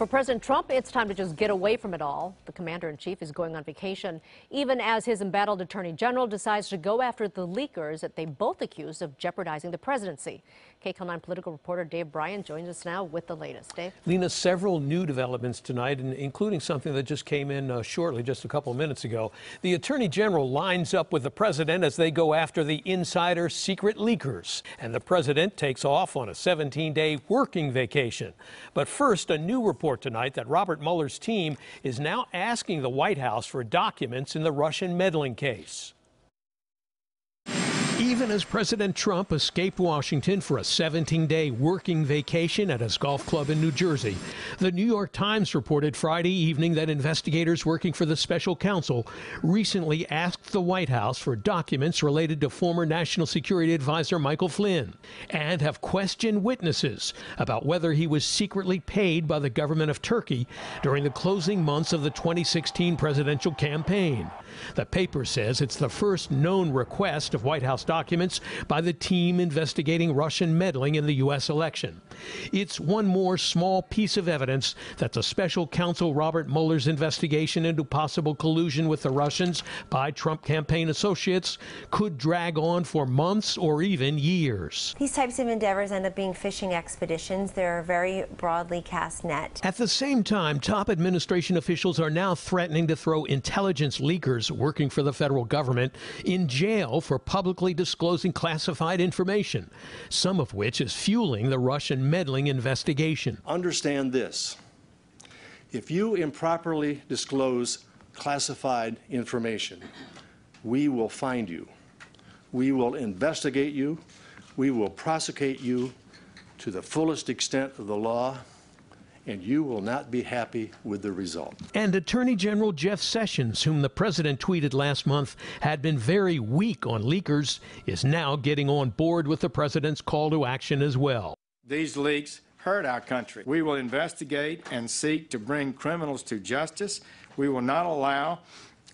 For President Trump, it's time to just get away from it all. The commander-in-chief is going on vacation, even as his embattled attorney general decides to go after the leakers that they both accuse of jeopardizing the presidency. KCAL 9 political reporter Bryan joins us now with the latest. Dave? Lena, several new developments tonight, including something that just came in shortly, just a couple of minutes ago. The attorney general lines up with the president as they go after the insider secret leakers. And the president takes off on a 17-day working vacation. But first, a new report tonight that Robert Mueller's team is now asking the White House for documents in the Russian meddling case. Even as President Trump escaped Washington for a 17-day working vacation at his golf club in New Jersey, the New York Times reported Friday evening that investigators working for the special counsel recently asked the White House for documents related to former National Security Advisor Michael Flynn and have questioned witnesses about whether he was secretly paid by the government of Turkey during the closing months of the 2016 presidential campaign. The paper says it's the first known request of White House documents by the team investigating Russian meddling in the U.S. election. It's one more small piece of evidence that the special counsel Robert Mueller's investigation into possible collusion with the Russians by Trump campaign associates could drag on for months or even years. These types of endeavors end up being fishing expeditions. They're a very broadly cast net. At the same time, top administration officials are now threatening to throw intelligence leakers working for the federal government in jail for publicly disclosing classified information, some of which is fueling the Russian meddling investigation. Understand this: if you improperly disclose classified information, we will find you. We will investigate you. We will prosecute you to the fullest extent of the law, and you will not be happy with the result. And Attorney General Jeff Sessions, whom the president tweeted last month had been very weak on leakers, is now getting on board with the president's call to action as well. These leaks hurt our country. We will investigate and seek to bring criminals to justice. We will not allow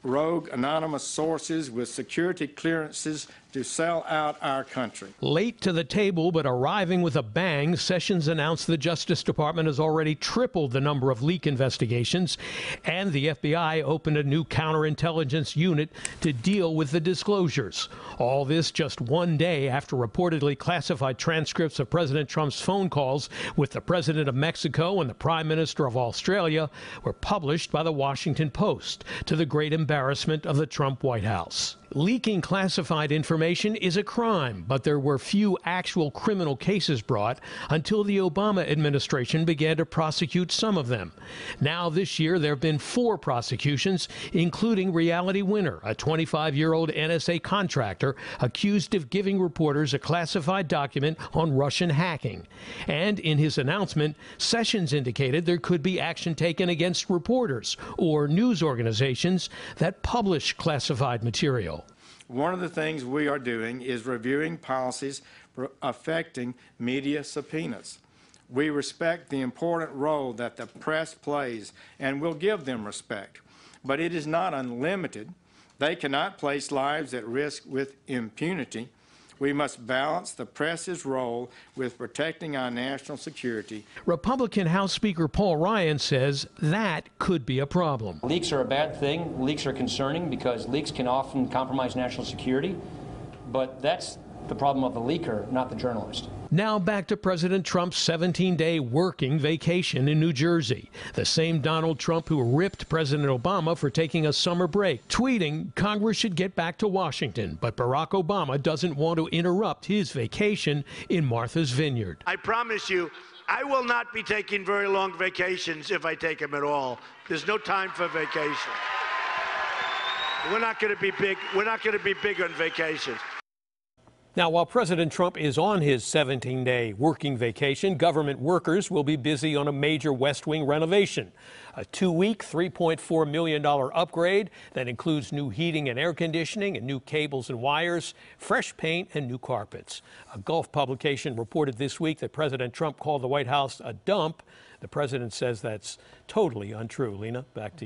rogue anonymous sources with security clearances to sell out our country. Late to the table but arriving with a bang, Sessions announced the Justice Department has already tripled the number of leak investigations, and the FBI opened a new counterintelligence unit to deal with the disclosures. All this just one day after reportedly classified transcripts of President Trump's phone calls with the President of Mexico and the Prime Minister of Australia were published by the Washington Post, to the great embarrassment of the Trump White House. Leaking classified information is a crime, but there were few actual criminal cases brought until the Obama administration began to prosecute some of them. Now this year there have been 4 prosecutions, including Reality Winner, a 25-year-old NSA contractor accused of giving reporters a classified document on Russian hacking. And in his announcement, Sessions indicated there could be action taken against reporters or news organizations that publish classified material. One of the things we are doing is reviewing policies affecting media subpoenas. We respect the important role that the press plays and will give them respect, but it is not unlimited. They cannot place lives at risk with impunity. We must balance the press's role with protecting our national security. Republican House Speaker Paul Ryan says that could be a problem. Leaks are a bad thing. Leaks are concerning because leaks can often compromise national security. But that's the problem of the leaker, not the journalist. Now back to President Trump's 17-day working vacation in New Jersey. The same Donald Trump who ripped President Obama for taking a summer break, tweeting Congress should get back to Washington, but Barack Obama doesn't want to interrupt his vacation in Martha's Vineyard. I promise you, I will not be taking very long vacations if I take them at all. There's no time for vacation. We're not going to be big. We're not going to be big on vacations. Now, while President Trump is on his 17-day working vacation, government workers will be busy on a major West Wing renovation. A 2-week, $3.4 million upgrade that includes new heating and air conditioning and new cables and wires, fresh paint and new carpets. A Gulf publication reported this week that President Trump called the White House a dump. The president says that's totally untrue. Lena, back to you.